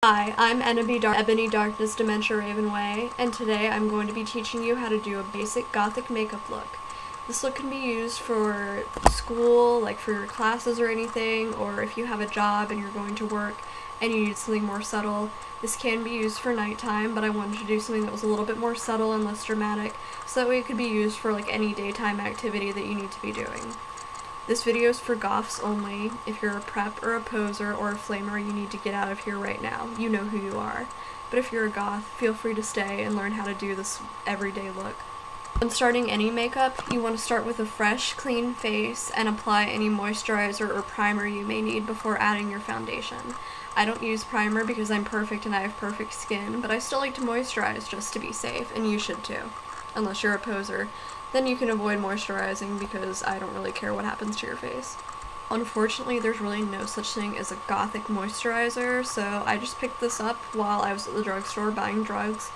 Hi, I'm Ebony Darkness Dementia Way, and today I'm going to be teaching you how to do a basic gothic makeup look. This look can be used for school, like for your classes or anything, or if you have a job and you're going to work and you need something more subtle. This can be used for nighttime, but I wanted to do something that was a little bit more subtle and less dramatic, so that way it could be used for like any daytime activity that you need to be doing. This video is for goths only. If you're a prep or a poser or a flamer, you need to get out of here right now. You know who you are. But if you're a goth, feel free to stay and learn how to do this everyday look. When starting any makeup, you want to start with a fresh, clean face and apply any moisturizer or primer you may need before adding your foundation. I don't use primer because I'm perfect and I have perfect skin, but I still like to moisturize just to be safe, and you should too, unless you're a poser. Then you can avoid moisturizing because I don't really care what happens to your face. Unfortunately, there's really no such thing as a gothic moisturizer, so I just picked this up while I was at the drugstore buying drugs,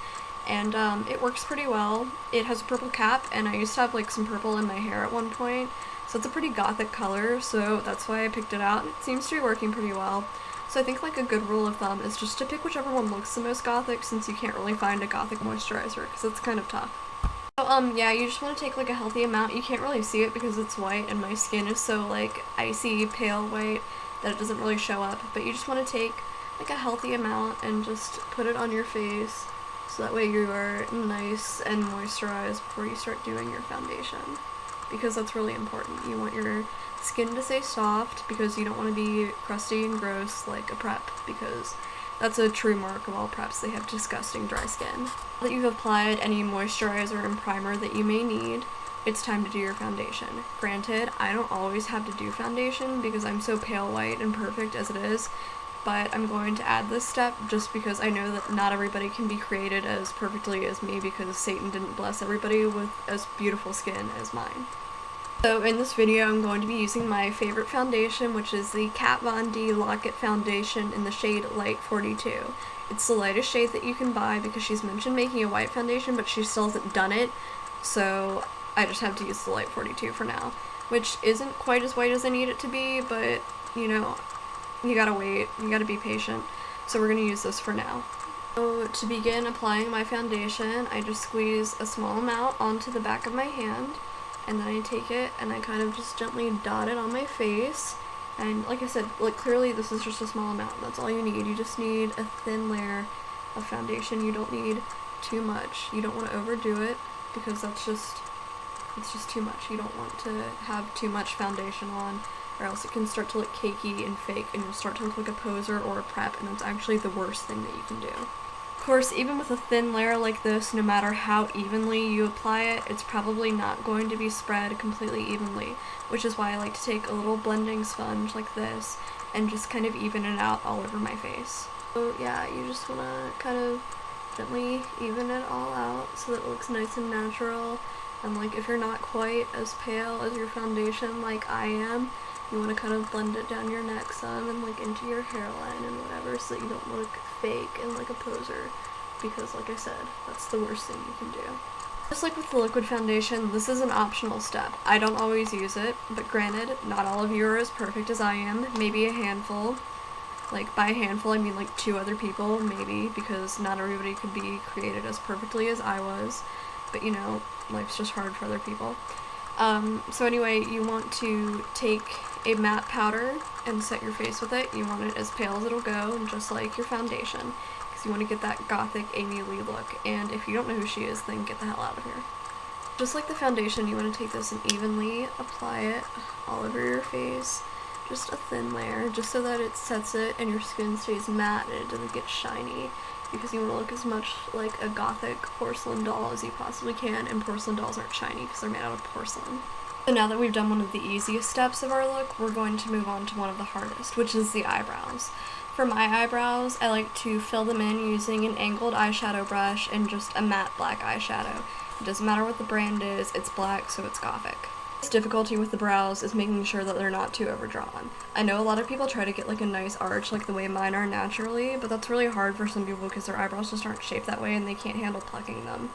and it works pretty well. It has a purple cap, and I used to have like some purple in my hair at one point, so it's a pretty gothic color, so that's why I picked it out, and it seems to be working pretty well. So I think like a good rule of thumb is just to pick whichever one looks the most gothic, since you can't really find a gothic moisturizer, because it's kind of tough. So, yeah, you just want to take, like, a healthy amount. You can't really see it because it's white and my skin is so, like, icy, pale white that it doesn't really show up. But you just want to take, like, a healthy amount and just put it on your face so that way you are nice and moisturized before you start doing your foundation. Because that's really important. You want your skin to stay soft because you don't want to be crusty and gross like a prep, because that's a true mark of all preps. They have disgusting dry skin. Now that you've applied any moisturizer and primer that you may need, it's time to do your foundation. Granted, I don't always have to do foundation because I'm so pale white and perfect as it is, but I'm going to add this step just because I know that not everybody can be created as perfectly as me, because Satan didn't bless everybody with as beautiful skin as mine. So in this video, I'm going to be using my favorite foundation, which is the Kat Von D Lock-It Foundation in the shade Light 42. It's the lightest shade that you can buy because she's mentioned making a white foundation, but she still hasn't done it, so I just have to use the Light 42 for now, which isn't quite as white as I need it to be, but, you know, you gotta wait, you gotta be patient, so we're gonna use this for now. So to begin applying my foundation, I just squeeze a small amount onto the back of my hand, and then I take it and I kind of just gently dot it on my face. And like I said, like clearly this is just a small amount. That's all you need. You just need a thin layer of foundation. You don't need too much. You don't want to overdo it because it's just too much. You don't want to have too much foundation on, or else it can start to look cakey and fake and you'll start to look like a poser or a prep, and that's actually the worst thing that you can do. Of course, even with a thin layer like this, no matter how evenly you apply it, it's probably not going to be spread completely evenly, which is why I like to take a little blending sponge like this and just kind of even it out all over my face. So yeah, you just want to kind of gently even it all out so that it looks nice and natural. And like if you're not quite as pale as your foundation like I am, you want to kind of blend it down your neck some and like into your hairline and whatever, so that you don't look fake and like a poser, because like I said, that's the worst thing you can do. Just like with the liquid foundation, this is an optional step. I don't always use it, but granted, not all of you are as perfect as I am. Maybe a handful. Like by a handful I mean like 2 other people, maybe, because not everybody could be created as perfectly as I was, but you know, life's just hard for other people. So anyway, you want to take a matte powder and set your face with it. You want it as pale as it'll go, and just like your foundation, because you want to get that gothic Amy Lee look, and if you don't know who she is, then get the hell out of here. Just like the foundation, you want to take this and evenly apply it all over your face, just a thin layer, just so that it sets it and your skin stays matte and it doesn't get shiny, because you want to look as much like a gothic porcelain doll as you possibly can, and porcelain dolls aren't shiny because they're made out of porcelain. So now that we've done one of the easiest steps of our look, we're going to move on to one of the hardest, which is the eyebrows. For my eyebrows, I like to fill them in using an angled eyeshadow brush and just a matte black eyeshadow. It doesn't matter what the brand is, it's black, so it's gothic. The difficulty with the brows is making sure that they're not too overdrawn. I know a lot of people try to get like a nice arch like the way mine are naturally, but that's really hard for some people because their eyebrows just aren't shaped that way and they can't handle plucking them.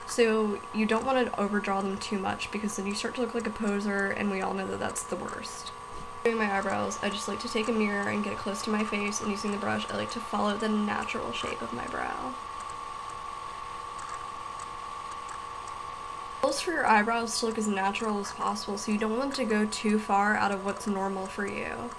So you don't want to overdraw them too much, because then you start to look like a poser, and we all know that that's the worst. Doing my eyebrows, I just like to take a mirror and get it close to my face, and using the brush, I like to follow the natural shape of my brow. Goals for your eyebrows to look as natural as possible, so you don't want to go too far out of what's normal for you.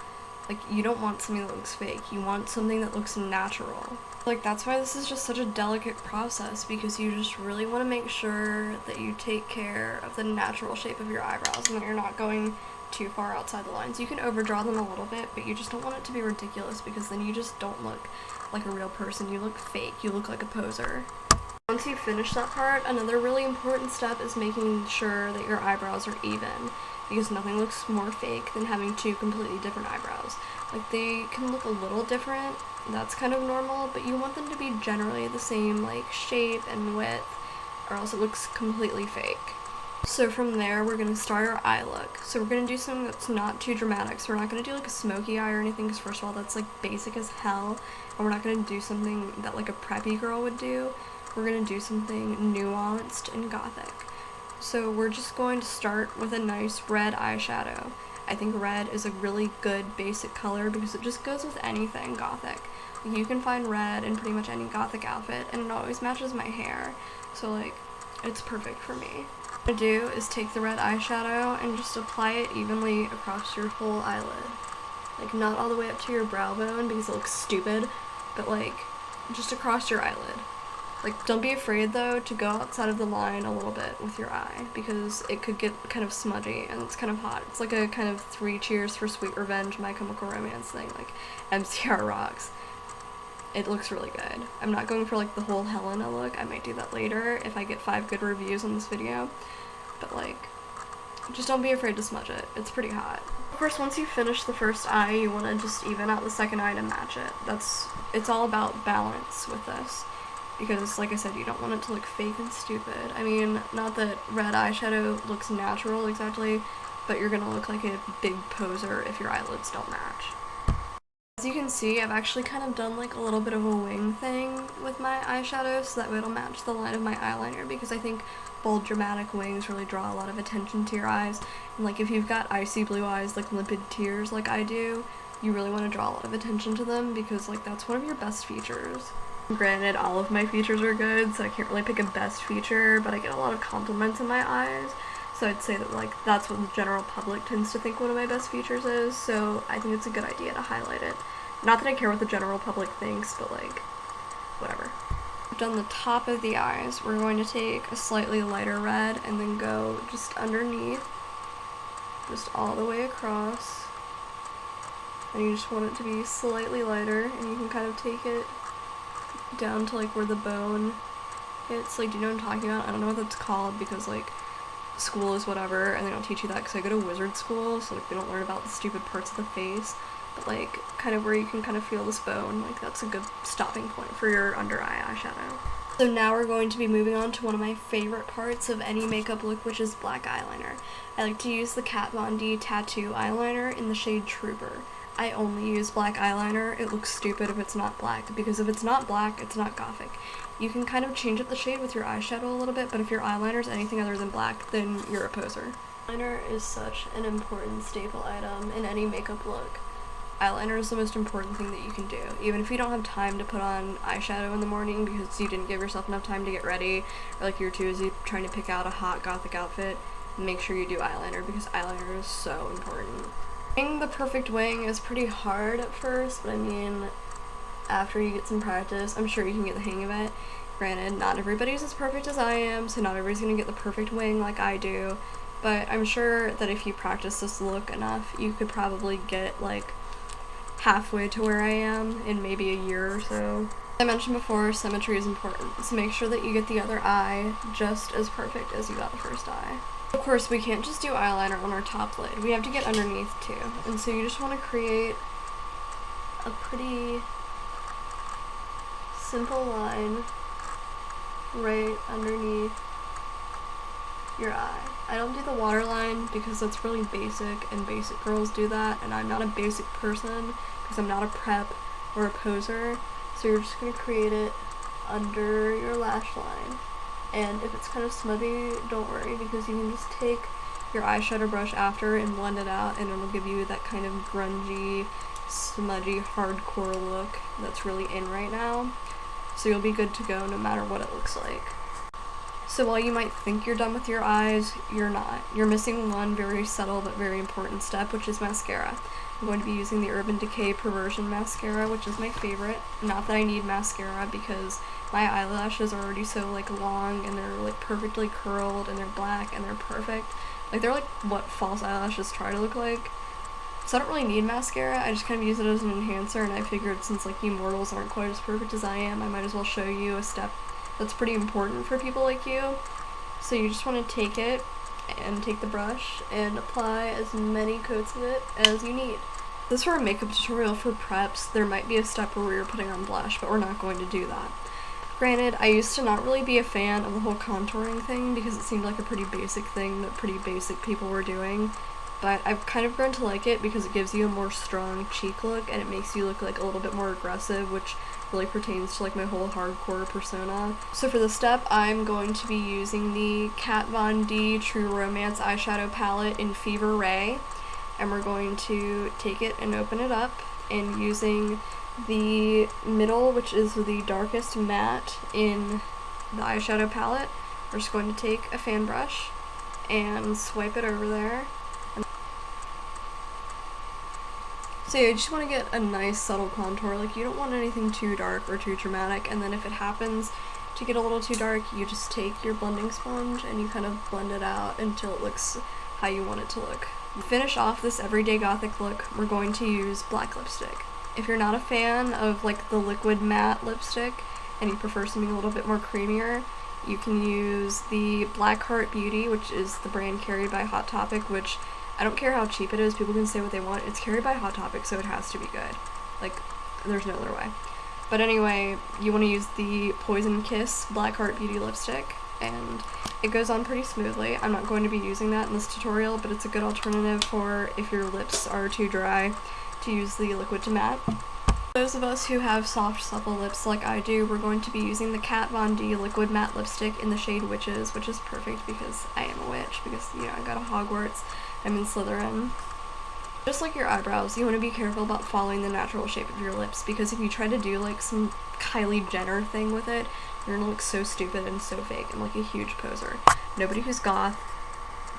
Like, you don't want something that looks fake, you want something that looks natural. Like, that's why this is just such a delicate process, because you just really want to make sure that you take care of the natural shape of your eyebrows and that you're not going too far outside the lines. You can overdraw them a little bit, but you just don't want it to be ridiculous, because then you just don't look like a real person. You look fake. You look like a poser. Once you finish that part, another really important step is making sure that your eyebrows are even, because nothing looks more fake than having two completely different eyebrows. Like, they can look a little different, that's kind of normal, but you want them to be generally the same, like, shape and width, or else it looks completely fake. So from there, we're going to start our eye look. So we're going to do something that's not too dramatic. So we're not going to do like a smoky eye or anything, because first of all, that's like basic as hell. And we're not going to do something that like a preppy girl would do. We're going to do something nuanced and gothic. So we're just going to start with a nice red eyeshadow. I think red is a really good basic color because it just goes with anything gothic. You can find red in pretty much any gothic outfit, and it always matches my hair. So like, it's perfect for me. What to do is take the red eyeshadow and just apply it evenly across your whole eyelid. Like, not all the way up to your brow bone because it looks stupid, but like, just across your eyelid. Like, don't be afraid though to go outside of the line a little bit with your eye, because it could get kind of smudgy and it's kind of hot. It's like a kind of 3 Cheers for Sweet Revenge, My Chemical Romance thing, like MCR rocks. It looks really good. I'm not going for like the whole Helena look. I might do that later if I get 5 good reviews on this video. But like, just don't be afraid to smudge it. It's pretty hot. Of course, once you finish the first eye, you want to just even out the second eye to match it. It's all about balance with this. Because, like I said, you don't want it to look fake and stupid. I mean, not that red eyeshadow looks natural exactly, but you're gonna look like a big poser if your eyelids don't match. As you can see, I've actually kind of done like a little bit of a wing thing with my eyeshadow, so that way it'll match the line of my eyeliner, because I think bold, dramatic wings really draw a lot of attention to your eyes. And like, if you've got icy blue eyes, like limpid tears like I do, you really want to draw a lot of attention to them, because like, that's one of your best features. Granted, all of my features are good, so I can't really pick a best feature, but I get a lot of compliments in my eyes, so I'd say that like, that's what the general public tends to think one of my best features is, so I think it's a good idea to highlight it. Not that I care what the general public thinks, but like, whatever. I've done the top of the eyes. We're going to take a slightly lighter red and then go just underneath, just all the way across, and you just want it to be slightly lighter, and you can kind of take it down to like where the bone hits. Like, do you know what I'm talking about? I don't know what that's called, because like, school is whatever, and they don't teach you that, because I go to wizard school, so like, we don't learn about the stupid parts of the face, but like, kind of where you can kind of feel this bone, like that's a good stopping point for your under eye eyeshadow. So now we're going to be moving on to one of my favorite parts of any makeup look, which is black eyeliner. I like to use the Kat Von D Tattoo eyeliner in the shade Trooper. I only use black eyeliner. It looks stupid if it's not black, because if it's not black, it's not gothic. You can kind of change up the shade with your eyeshadow a little bit, but if your eyeliner is anything other than black, then you're a poser. Eyeliner is such an important staple item in any makeup look. Eyeliner is the most important thing that you can do. Even if you don't have time to put on eyeshadow in the morning because you didn't give yourself enough time to get ready, or like you're too busy trying to pick out a hot gothic outfit, make sure you do eyeliner, because eyeliner is so important. Getting the perfect wing is pretty hard at first, but I mean, after you get some practice, I'm sure you can get the hang of it. Granted, not everybody's as perfect as I am, so not everybody's gonna get the perfect wing like I do, but I'm sure that if you practice this look enough, you could probably get like halfway to where I am in maybe a year or so. As I mentioned before, symmetry is important, so make sure that you get the other eye just as perfect as you got the first eye. Of course, we can't just do eyeliner on our top lid. We have to get underneath too. And so you just want to create a pretty simple line right underneath your eye. I don't do the waterline because that's really basic, and basic girls do that, and I'm not a basic person because I'm not a prep or a poser. So you're just going to create it under your lash line. And if it's kind of smudgy, don't worry, because you can just take your eyeshadow brush after and blend it out, and it'll give you that kind of grungy, smudgy, hardcore look that's really in right now. So you'll be good to go no matter what it looks like. So while you might think you're done with your eyes, you're not. You're missing one very subtle but very important step, which is mascara. I'm going to be using the Urban Decay Perversion Mascara, which is my favorite. Not that I need mascara because my eyelashes are already so like long and they're like perfectly curled and they're black and they're perfect. Like they're like what false eyelashes try to look like. So I don't really need mascara, I just kind of use it as an enhancer, and I figured since like you mortals aren't quite as perfect as I am, I might as well show you a step that's pretty important for people like you. So you just want to take it and take the brush and apply as many coats of it as you need. This is for a makeup tutorial for preps. There might be a step where you're putting on blush, but we're not going to do that. Granted, I used to not really be a fan of the whole contouring thing because it seemed like a pretty basic thing that pretty basic people were doing. But I've kind of grown to like it because it gives you a more strong cheek look and it makes you look like a little bit more aggressive, which really pertains to like my whole hardcore persona. So for this step, I'm going to be using the Kat Von D True Romance eyeshadow palette in Fever Ray, and we're going to take it and open it up, and using the middle, which is the darkest matte in the eyeshadow palette, we're just going to take a fan brush and swipe it over there. So yeah, you just want to get a nice subtle contour. Like you don't want anything too dark or too dramatic, and then if it happens to get a little too dark, you just take your blending sponge and you kind of blend it out until it looks how you want it to look. To finish off this everyday gothic look, we're going to use black lipstick. If you're not a fan of like the liquid matte lipstick and you prefer something a little bit more creamier, you can use the Black Heart Beauty, which is the brand carried by Hot Topic, which I don't care how cheap it is, people can say what they want, it's carried by Hot Topic, so it has to be good. Like, there's no other way. But anyway, you want to use the Poison Kiss Black Heart Beauty lipstick, and it goes on pretty smoothly. I'm not going to be using that in this tutorial, but it's a good alternative for if your lips are too dry to use the liquid to matte. Those of us who have soft, supple lips like I do, we're going to be using the Kat Von D liquid matte lipstick in the shade Witches, which is perfect because I am a witch, because, you know, I got a Hogwarts, I'm in Slytherin. Just like your eyebrows, you want to be careful about following the natural shape of your lips, because if you try to do like some Kylie Jenner thing with it, you're gonna look so stupid and so fake and like a huge poser. Nobody who's goth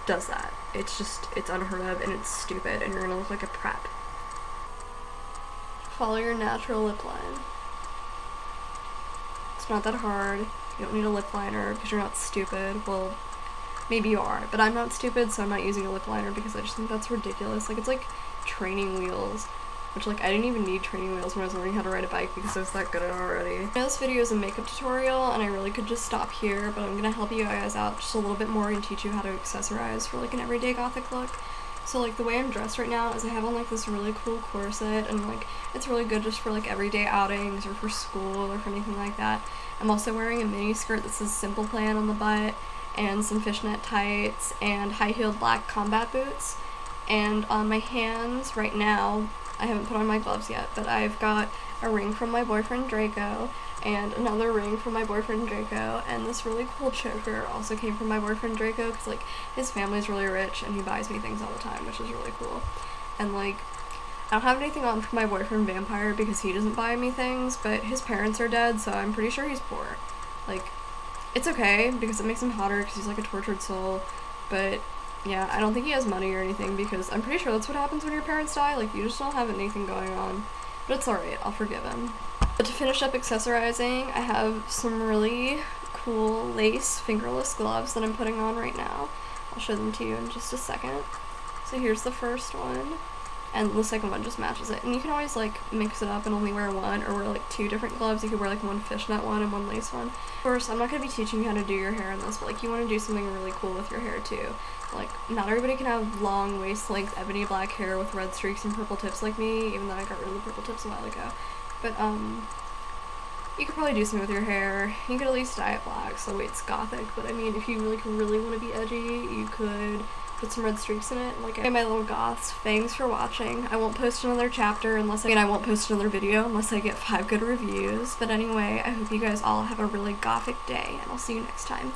does that. It's unheard of and it's stupid and you're gonna look like a prep. Follow your natural lip line. It's not that hard. You don't need a lip liner because you're not stupid. Well, maybe you are, but I'm not stupid, so I'm not using a lip liner because I just think that's ridiculous. Like, it's like training wheels, which, like, I didn't even need training wheels when I was learning how to ride a bike because I was that good at it already. I know this video is a makeup tutorial, and I really could just stop here, but I'm gonna help you guys out just a little bit more and teach you how to accessorize for, like, an everyday gothic look. So, like, the way I'm dressed right now is I have on, like, this really cool corset, and, like, it's really good just for, like, everyday outings or for school or for anything like that. I'm also wearing a mini skirt that says Simple Plan on the butt, and some fishnet tights, and high-heeled black combat boots. And on my hands right now, I haven't put on my gloves yet, but I've got a ring from my boyfriend Draco, and another ring from my boyfriend Draco, and this really cool choker also came from my boyfriend Draco, because, like, his family's really rich, and he buys me things all the time, which is really cool. And, like, I don't have anything on for my boyfriend Vampire, because he doesn't buy me things, but his parents are dead, so I'm pretty sure he's poor. Like, it's okay, because it makes him hotter, because he's, like, a tortured soul, but yeah, I don't think he has money or anything, because I'm pretty sure that's what happens when your parents die. Like, you just don't have anything going on. But it's alright, I'll forgive him. But to finish up accessorizing, I have some really cool lace fingerless gloves that I'm putting on right now. I'll show them to you in just a second. So here's the first one, and the second one just matches it. And you can always, like, mix it up and only wear one, or wear, like, 2 different gloves. You could wear, like, one fishnet one and one lace one. Of course, I'm not going to be teaching you how to do your hair in this, but, like, you want to do something really cool with your hair, too. Like, not everybody can have long, waist-length, ebony black hair with red streaks and purple tips like me, even though I got rid of the purple tips a while ago. But, you could probably do something with your hair. You could at least dye it black, so it's gothic, but I mean, if you really want to be edgy, you could put some red streaks in it. Like, my little goths, thanks for watching. I won't post another chapter unless I won't post another video unless I get 5 good reviews. But anyway, I hope you guys all have a really gothic day, and I'll see you next time.